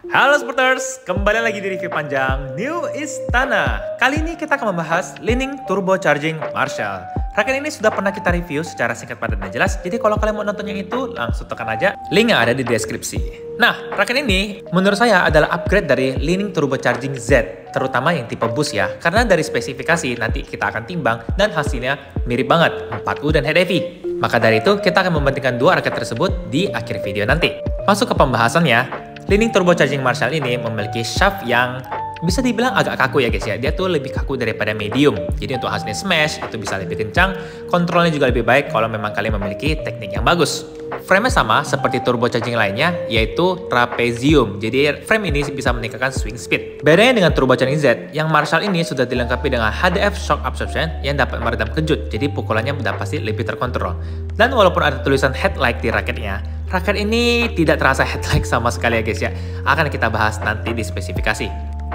Halo Sporters, kembali lagi di review panjang New Istana. Kali ini kita akan membahas Li-Ning Turbocharging Marshall. Raket ini sudah pernah kita review secara singkat padat dan jelas, jadi kalau kalian mau nonton yang itu, langsung tekan aja link yang ada di deskripsi. Nah, raket ini menurut saya adalah upgrade dari Li-Ning Turbocharging Z, terutama yang tipe boost ya, karena dari spesifikasi nanti kita akan timbang dan hasilnya mirip banget 4U dan head heavy. Maka dari itu, kita akan membandingkan dua raket tersebut di akhir video nanti. Masuk ke pembahasannya. Li-Ning Turbocharging Marshall ini memiliki shaft yang bisa dibilang agak kaku ya guys ya. Dia tuh lebih kaku daripada medium. Jadi untuk hasilnya smash itu bisa lebih kencang, kontrolnya juga lebih baik kalau memang kalian memiliki teknik yang bagus. Frame-nya sama seperti turbocharging lainnya, yaitu trapezium. Jadi frame ini bisa meningkatkan swing speed. Bedanya dengan turbocharging Z, yang Marshall ini sudah dilengkapi dengan HDF shock absorption yang dapat meredam kejut. Jadi pukulannya sudah pasti lebih terkontrol. Dan walaupun ada tulisan headlight di raketnya, raket ini tidak terasa headlight sama sekali ya guys ya. Akan kita bahas nanti di spesifikasi.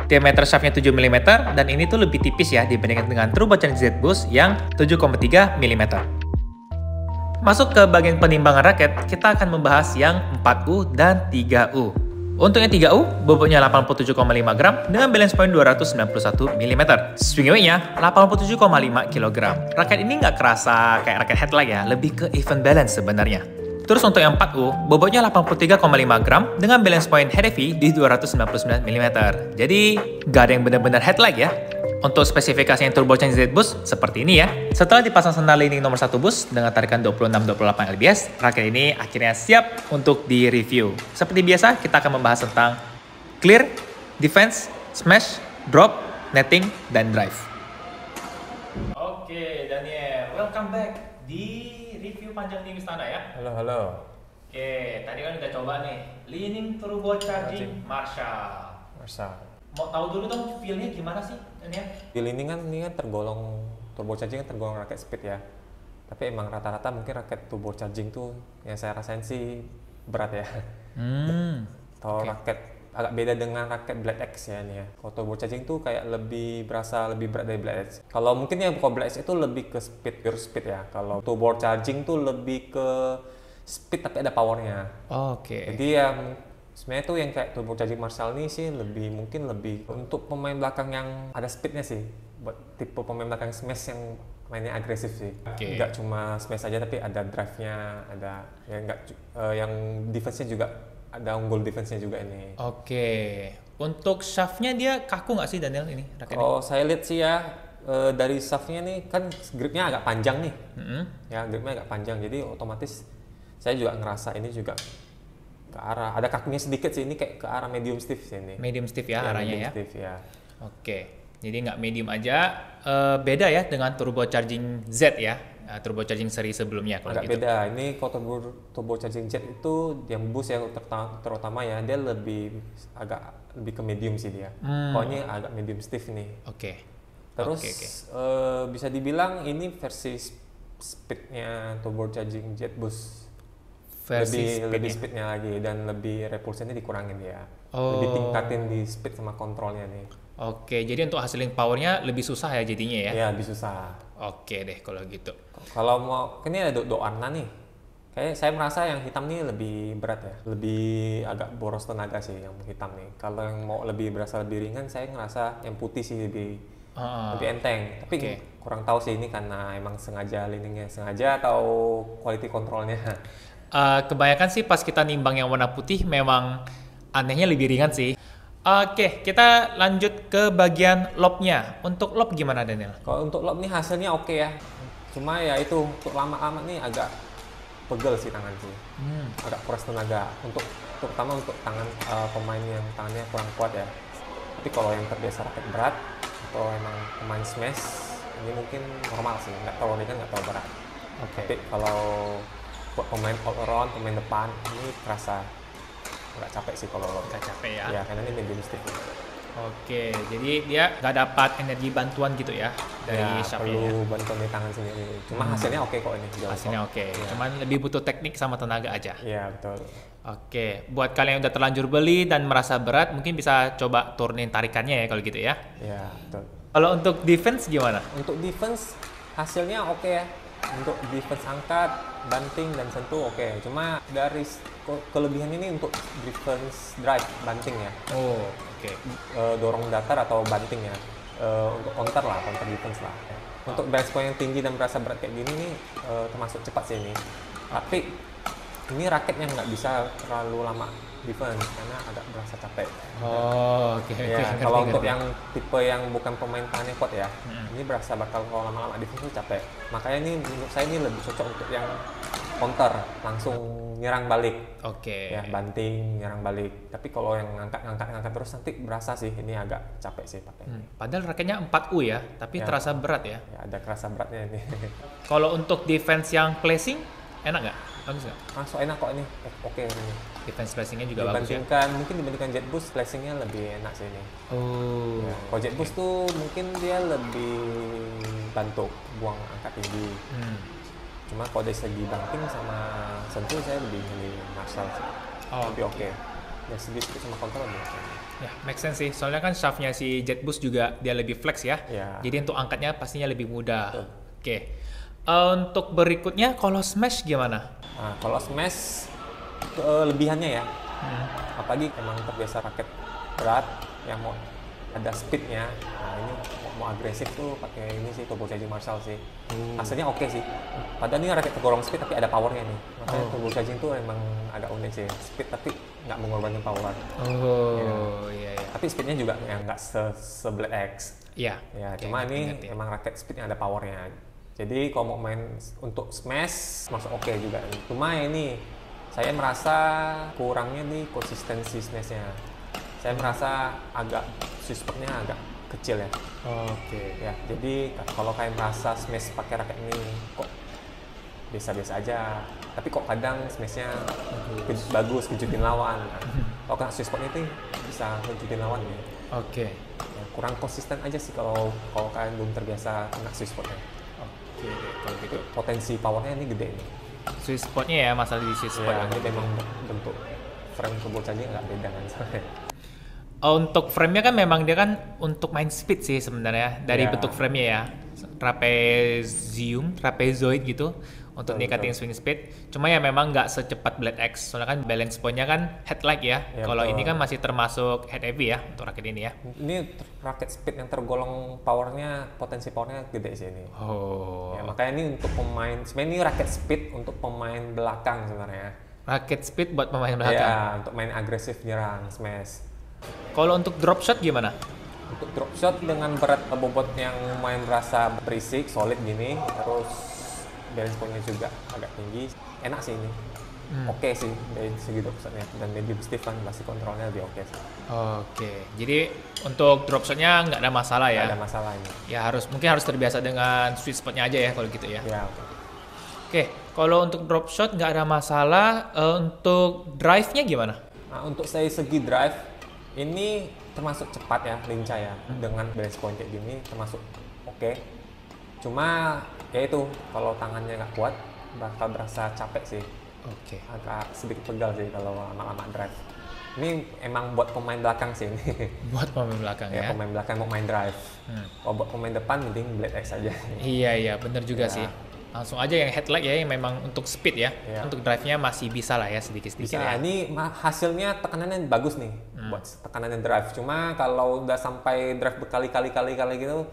Diameter shaftnya 7 mm dan ini tuh lebih tipis ya dibandingkan dengan turbocharging Z Boost yang 7,3 mm. Masuk ke bagian penimbangan raket, kita akan membahas yang 4U dan 3U. Untuk yang 3U, bobotnya 87,5 gram dengan balance point 291 mm. Swing weight-nya 87,5 kg. Raket ini nggak kerasa kayak raket headlight ya, lebih ke even balance sebenarnya. Terus untuk yang 4U, bobotnya 83,5 gram dengan balance point head heavy di 299 mm. Jadi, nggak ada yang benar-benar headlight ya. Untuk spesifikasi yang turbocharging Z Boost seperti ini ya. Setelah dipasang sandal Li-Ning nomor 1 boost dengan tarikan 26-28 lbs, raket ini akhirnya siap untuk di-review. Seperti biasa, kita akan membahas tentang clear, defense, smash, drop, netting, dan drive. Oke, Daniel, welcome back di review panjang New Istana ya. Halo. Oke, tadi kan udah coba nih Li-Ning Turbocharging Marshall. Mau tahu dulu dong feel-nya gimana sih, Daniel? Li-Ning kan ini kan tergolong turbocharging kan tergolong raket speed ya. Tapi emang rata-rata mungkin raket turbocharging tuh yang saya rasain sih berat ya. Kalau raket agak beda dengan raket Blade X ya nih ya. Kalau turbocharging tuh kayak berasa lebih berat dari Blade X. Kalau mungkin yang kalau Blade X itu lebih ke speed, pure speed ya. Kalau turbocharging tuh lebih ke speed tapi ada powernya. Jadi ya sebenarnya tuh yang kayak turbocharging Marshall ini sih mungkin lebih untuk pemain belakang yang ada speednya sih. Buat tipe pemain belakang smash yang mainnya agresif sih. Nggak cuma smash aja tapi ada drive-nya, ada yang defense-nya juga. Ada unggul defense-nya juga ini. Untuk shaft-nya dia kaku nggak sih Daniel ini? Oh, saya lihat sih ya dari shaft-nya nih kan gripnya agak panjang nih. Ya, gripnya agak panjang. Jadi otomatis saya juga ngerasa ini juga ke arah ada kakunya sedikit sih, ini kayak ke arah medium stiff sih ini. Medium stiff ya arahnya ya. Stiff, ya. Jadi nggak medium aja. Beda ya dengan turbocharging Z ya. Turbocharging seri sebelumnya kalau agak gitu. Beda. Ini kalau turbocharging Z itu yang boost ya terutama ya dia agak lebih ke medium sih dia. Pokoknya agak medium stiff nih. Terus bisa dibilang ini versi speednya turbocharging Z Boost. Lebih speednya lagi dan lebih repulsionnya dikurangin ya. Lebih tingkatin di speed sama kontrolnya nih. Jadi untuk hasilin powernya lebih susah ya jadinya ya? Iya, lebih susah. Oke deh kalau gitu. Kalau mau, ini ada warna nih. Kayak saya merasa yang hitam nih lebih berat ya, lebih agak boros tenaga sih yang hitam nih. Kalau yang mau berasa lebih ringan, saya ngerasa yang putih sih lebih enteng. Tapi kurang tahu sih ini karena emang sengaja Li-Ningnya sengaja atau quality controlnya. Kebanyakan sih pas kita nimbang yang warna putih memang anehnya lebih ringan sih. Kita lanjut ke bagian lobnya. Untuk lob gimana Daniel? Kalau untuk lob nih hasilnya oke ya. Cuma ya itu untuk lama-lama nih agak pegel sih tangan sih. Agak kuras tenaga. Terutama untuk tangan pemain yang tangannya kurang kuat ya. Tapi kalau yang terbiasa raket berat atau emang pemain smash ini mungkin normal sih. Nggak terlalu ringan, nggak terlalu berat. Tapi kalau buat pemain all around, pemain depan ini terasa nggak capek sih kalau nggak capek ya? Ya karena ini medium stiff. Jadi dia nggak dapat energi bantuan gitu ya dari shaft-nya. Perlu bantuan di tangan sendiri. Cuma hasilnya oke kok ini. Hasilnya oke. Cuman lebih butuh teknik sama tenaga aja. Iya betul. Buat kalian yang udah terlanjur beli dan merasa berat, mungkin bisa coba turunin tarikannya ya kalau gitu ya. Iya betul. Kalau untuk defense gimana? Untuk defense hasilnya oke ya. Untuk defense angkat banting dan sentuh oke. Cuma dari kelebihan ini untuk defense drive banting ya. Oh, oke. Dorong datar atau banting ya. Untuk counter defense lah. Untuk balance point yang tinggi dan berasa berat kayak gini nih termasuk cepat sih ini. Tapi ini raket yang nggak bisa terlalu lama defense karena agak berasa capek. Oh, oke. Ya, kalau untuk yang tipe yang bukan pemain tahannya kuat ya, ini berasa bakal kalau lama-lama defense itu capek. Makanya ini menurut saya ini lebih cocok untuk yang counter, langsung nyerang balik. Oke. Ya, banting, nyerang balik. Tapi kalau yang ngangkat terus nanti berasa sih ini agak capek sih pakai ini. Padahal raketnya 4U ya, tapi Ya. terasa berat ya. Ya, ada kerasa beratnya ini. Kalau untuk defense yang placing, enak nggak? Bagus nggak? Masuk enak kok ini. Oke ini. Defense placingnya juga bagus ya? Mungkin dibandingkan Jet Boost, placingnya lebih enak sih ini. Oh. Ya, kalau Jet Boost tuh mungkin dia lebih bantu buang angkat tinggi. Cuma kalau dari segi banting sama sentuh saya lebih milih Marshall sih. Lebih oke. Dari segi speed sama kontrol lebih oke. Ya, make sense sih. Soalnya kan shaftnya si Jet Boost juga dia lebih flex ya. Ya. Jadi untuk angkatnya pastinya lebih mudah. Betul. Oke. Untuk berikutnya, kalau smash gimana? Nah, kalau smash kelebihannya ya, apalagi emang terbiasa raket berat yang mau ada speednya. Nah ini mau agresif tuh pakai ini sih turbo charging Marshall sih. Hasilnya oke sih. Padahal ini raket tergolong speed tapi ada powernya nih. Makanya turbo charging tuh emang agak unik sih. Speed tapi nggak mengorbankan power. Oh, iya. Tapi speednya juga yang nggak se Blade X. Iya. Ya, Oke, cuma ini ngerti. emang raket speed yang ada powernya. Jadi kalau mau main untuk smash masuk oke juga. Cuma ini saya merasa kurangnya nih konsistensi smashnya. Saya merasa agak sweet spotnya agak kecil ya. Oke. Ya, jadi kalau kalian merasa smash pakai raket ini kok biasa-biasa aja. Tapi kok kadang smashnya bagus kejutin lawan. Nah, kalau kena sweet spotnya itu bisa kejutin lawan ya. Oke. Ya, kurang konsisten aja sih kalau kalian belum terbiasa kena sweet spotnya. Oke, kalau gitu. Potensi powernya ini gede nih. Sweet spotnya ya, masalah di sweet spot. Ya, ini memang bentuk frame turbo charging nggak beda kan soalnya. Untuk frame-nya kan memang dia kan untuk main speed sih sebenarnya dari Ya. bentuk frame-nya ya. Trapezoid gitu untuk ningkatin swing speed. Cuma ya memang nggak secepat Blade X. Soalnya kan balance point-nya kan head-like ya. Ya, Kalau betul. ini kan masih termasuk head heavy ya untuk raket ini ya. Ini raket speed yang tergolong powernya, potensi powernya gede sih ini. Oh. Ya, makanya ini untuk pemain, sebenarnya ini raket speed untuk pemain belakang sebenarnya. Raket speed buat pemain belakang. Ya, untuk main agresif nyerang, smash. Kalau untuk drop shot gimana? Untuk drop shot dengan berat bobot yang lumayan berasa berisik, solid gini, terus balance point-nya juga agak tinggi, enak sih ini. Oke sih dari segi drop shotnya, dan medium stiff kan pasti kontrolnya lebih oke sih. Oke. Jadi untuk drop shotnya nggak ada masalah ya? Nggak ada masalah ini. Ya mungkin harus terbiasa dengan sweet spotnya aja ya kalau gitu ya. Ya, oke. Oke, kalau untuk drop shot nggak ada masalah. Untuk drive-nya gimana? Nah, untuk saya segi drive ini termasuk cepat ya, lincah ya, dengan balance point kayak gini termasuk oke. Cuma ya itu kalau tangannya nggak kuat bakal berasa capek sih, Oke. agak sedikit pegal sih kalau lama-lama drive. Ini emang buat pemain belakang sih ini. Buat pemain belakang Ya, ya. pemain belakang mau main drive. Kalau buat pemain depan mending Blade X aja. Iya, bener juga Ya. sih. Langsung aja yang headlight ya, yang memang untuk speed ya. Ya. Untuk drive-nya masih bisa lah ya sedikit-sedikit Bisa, ya. ini hasilnya tekanannya bagus nih buat tekanannya drive. Cuma kalau udah sampai drive berkali-kali gitu,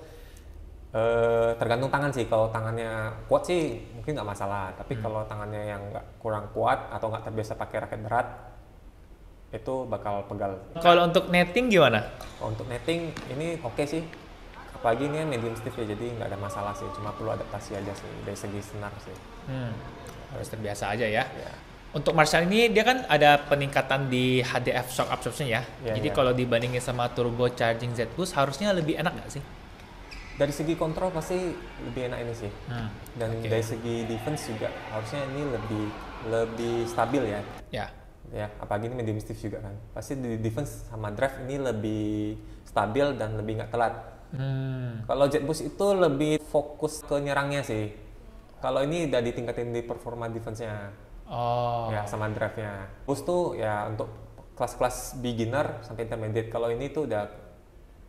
tergantung tangan sih. Kalau tangannya kuat sih mungkin nggak masalah. Tapi kalau tangannya yang kurang kuat atau nggak terbiasa pakai raket berat, itu bakal pegal. Kalau untuk netting gimana? Kalau untuk netting ini oke sih. Apalagi ini medium stiff ya, jadi nggak ada masalah sih. Cuma perlu adaptasi aja sih dari segi senar sih. Harus terbiasa aja ya. Ya. Untuk Marshall ini dia kan ada peningkatan di HDF shock absorption ya. Ya, Jadi ya. kalau dibandingin sama turbo charging Z Boost harusnya lebih enak nggak sih? Dari segi kontrol pasti lebih enak ini sih. Dan Oke. dari segi defense juga harusnya ini lebih stabil ya. Ya. Ya, apalagi ini medium stiff juga kan. Pasti di defense sama drive ini lebih stabil dan lebih nggak telat. Kalau Jet Boost itu lebih fokus ke nyerangnya sih. Kalau ini udah ditingkatin di performa defense-nya. Oh. Ya, sama drive-nya. Boost tuh ya untuk kelas-kelas beginner sampai intermediate. Kalau ini tuh udah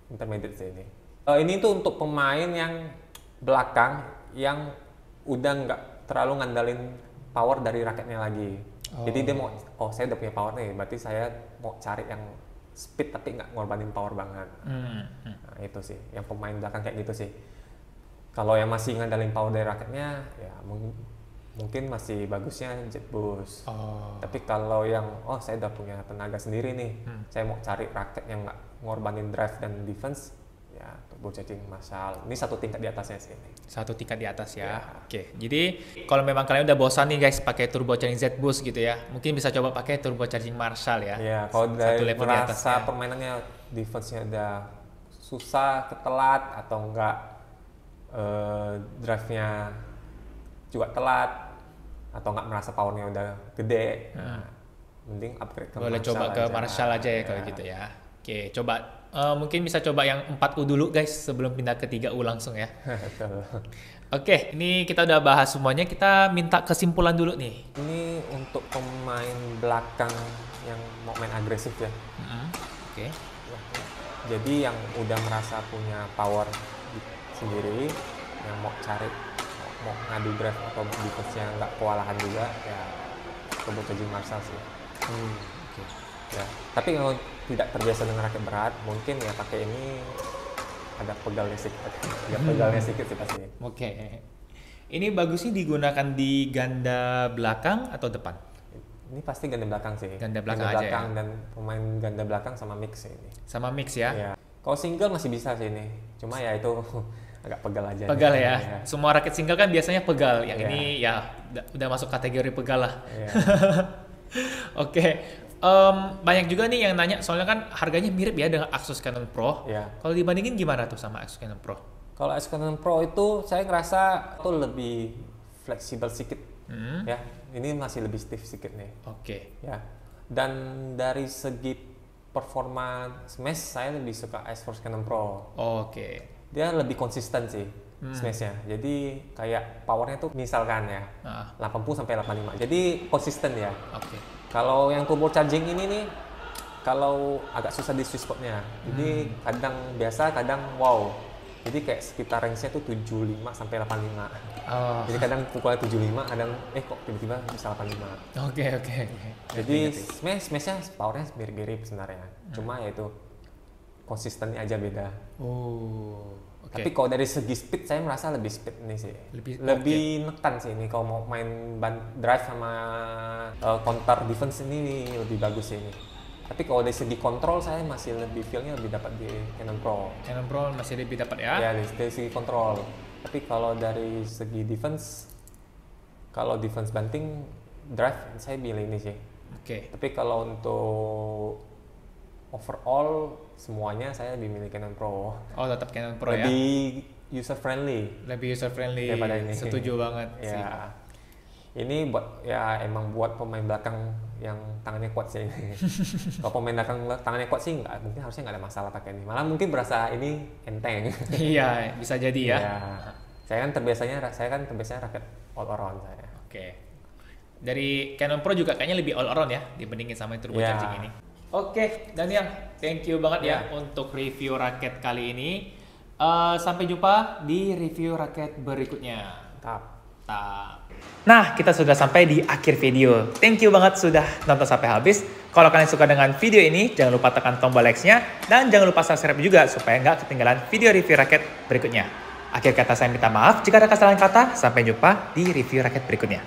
intermediate sih ini. Ini tuh untuk pemain yang belakang yang udah nggak terlalu ngandalin power dari raketnya lagi. Jadi dia mau, saya udah punya power nih, berarti saya mau cari yang speed tapi nggak ngorbanin power banget. Nah, itu sih, yang pemain belakang kayak gitu sih. Kalau yang masih ngandalin power dari raketnya, ya mungkin masih bagusnya jet boost. Tapi kalau yang, saya udah punya tenaga sendiri nih, saya mau cari raket yang nggak ngorbanin drive dan defense, ya turbocharging Marshall. Ini satu tingkat di atasnya sih ini. Satu tingkat di atas ya. Oke. Jadi kalau memang kalian udah bosan nih guys pakai turbocharging Z Boost gitu ya, mungkin bisa coba pakai turbocharging Marshall ya. Iya, kalau dari merasa permainannya defense-nya udah susah, ketelat atau enggak drive-nya juga telat atau enggak merasa powernya udah gede, mending upgrade ke boleh coba ke Marshall aja ya kalau gitu ya. Oke, coba mungkin bisa coba yang 4U dulu guys sebelum pindah ke 3U langsung ya. Oke, ini kita udah bahas semuanya, kita minta kesimpulan dulu nih. Ini untuk pemain belakang yang mau main agresif ya. Oke. Jadi yang udah merasa punya power sendiri, yang mau cari, mau ngadu drive atau defense-nya nggak kewalahan juga, ya turbocharging Marshall sih. Ya, tapi kalau tidak terbiasa dengan raket berat, mungkin ya pakai ini ada pegalnya sedikit sih pasti. Oke. Ini bagusnya digunakan di ganda belakang atau depan? Ini pasti ganda belakang sih. Ganda belakang aja ya? Dan pemain ganda belakang sama mix ini. Sama mix ya? Ya. Kalau single masih bisa sih ini. Cuma ya itu agak pegal aja. Pegal ya? Semua raket single kan biasanya pegal. Yang ini ya udah masuk kategori pegal lah. Oke. Banyak juga nih yang nanya, soalnya kan harganya mirip ya dengan Asus Canon Pro. Kalau dibandingin gimana tuh sama Asus Canon Pro? Kalau Asus Canon Pro itu saya ngerasa itu lebih fleksibel sedikit. Ya, ini masih lebih stiff sedikit nih. Ya. Dan dari segi performa smash saya lebih suka Asus Canon Pro. Dia lebih konsisten sih smashnya. Jadi kayak powernya tuh misalkan ya 80 sampai 85. Jadi konsisten ya. Kalau yang turbocharging ini nih, kalau agak susah di sweet spotnya. Jadi kadang biasa, kadang wow. Jadi kayak sekitar range-nya tuh 75 sampai 85. Jadi kadang pukulnya 75, kadang kok tiba-tiba bisa 85. Jadi smash-nya powernya mirip-mirip sebenarnya. Cuma ya itu konsistennya aja beda. Tapi kalau dari segi speed saya merasa lebih speed ini sih. Lebih nekan sih ini kalau mau main drive sama counter defense ini lebih bagus sih ini. Tapi kalau dari segi kontrol saya masih lebih feel-nya lebih dapat di Canon Pro. Canon Pro masih lebih dapat ya? Ya dari segi kontrol. Tapi kalau dari segi defense, kalau defense banting drive saya pilih ini sih. Tapi kalau untuk overall semuanya saya lebih milih Canon Pro. Tetap Canon Pro ya? Lebih user friendly. Lebih user friendly. Daripada ini. Setuju banget sih. Ini emang buat pemain belakang yang tangannya kuat sih. Kalau pemain belakang tangannya kuat sih mungkin harusnya nggak ada masalah pakai ini. Malah mungkin berasa ini enteng. Iya, bisa jadi ya. Saya kan terbiasanya raket all around saya. Dari Canon Pro juga kayaknya lebih all around ya dibandingin sama turbocharging ini. Daniel, thank you banget ya untuk review raket kali ini. Sampai jumpa di review raket berikutnya. Nah, kita sudah sampai di akhir video. Thank you banget sudah nonton sampai habis. Kalau kalian suka dengan video ini, jangan lupa tekan tombol like-nya dan jangan lupa subscribe juga supaya nggak ketinggalan video review raket berikutnya. Akhir kata saya minta maaf jika ada kesalahan kata. Sampai jumpa di review raket berikutnya.